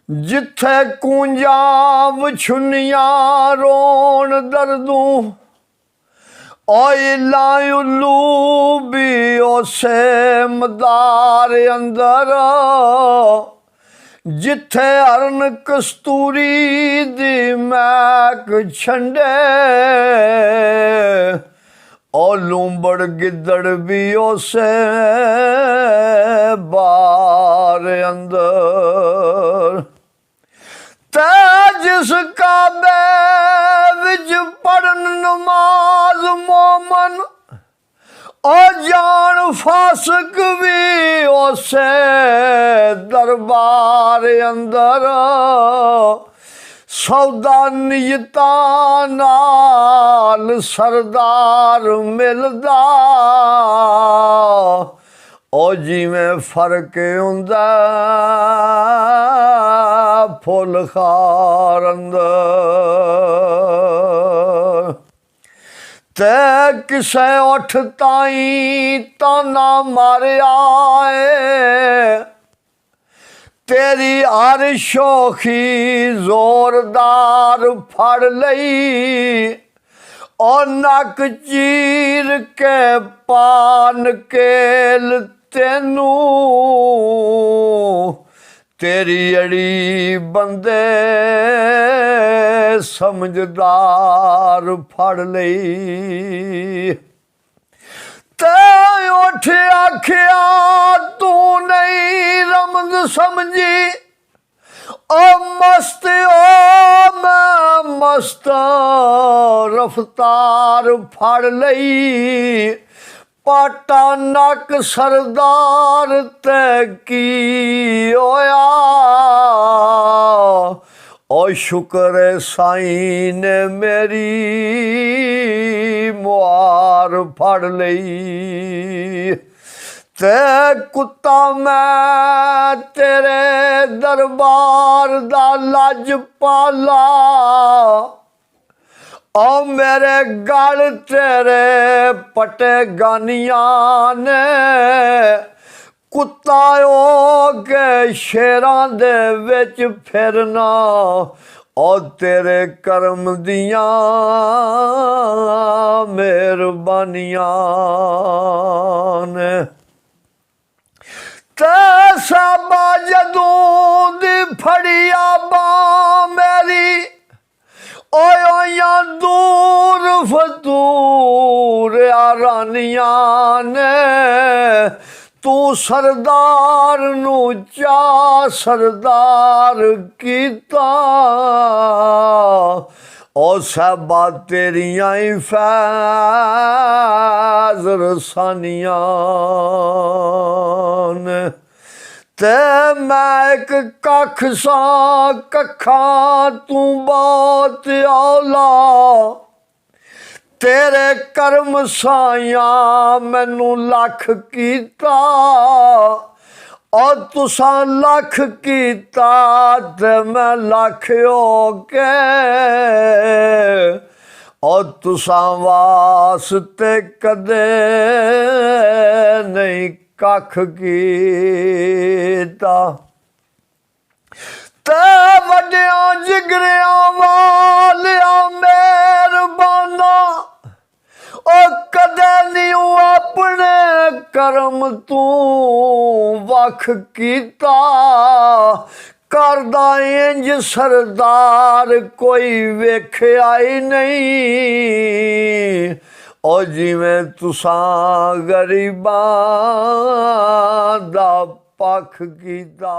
जिथे कूंजा विछुनियां रोण दर्दू ओइला उल्लू भी उसे मदार अंदर जिथे हरन कस्तूरी दी मैक छंडे और लूंबड़ गिद्दड़ भी उसे बार अंदर ते जिस काबे विच पढ़न नमाज मोमन और जान फासक भी उसे दरबार अंदर सौदा नियतां नाल सरदार मिलदा ओ जिवें फर्क हुंदा फुल खार अंदर ते किसे उठ ताईं ताना मारिया तेरी हर शौखी जोरदार फड़ लई और नक चीर के पान केल तेनू तेरी अड़ी बंदे समझदार फड़ लई ते उठ आखिया तू नहीं रमज समझी ओ मस्त ओ मैं मस्त रफ्तार फड़ लई पाटा नक सरदार ते की होया ओ शुक्र साईं ने मेरी मुहार फड़ लई ते कुत्ता मैं तेरे दरबार दा लज पाला ओ मेरे गल तेरे पटे गानियां ने कुत्ता हो के शेरां दे विच फिरना ओ तेरे करम दियां मेहरबानियां ने ते साबा जदों दी फड़िया बां मेरी ओया दूर फतूर रानियां ने तू सरदार नू चा सरदार कीता ओ साबा तेरियां ही फैज़ रसानियां ने ते मैं एक कख सा कखा तू बहुत औला तेरे करम साया मैनू लख कीता और तुसा लख कीता ते मैं लख हो के और तुसा वास्ते कदे नहीं कख कीता ते वड्डियां जिगरियां वालिया मेहरबाना ओ कदे नहीं अपने करम तू वख कीता करदा इंज सरदार कोई वेख्या ही नहीं ओ जिवें तुसां गरीबां दा पक्ख कीता।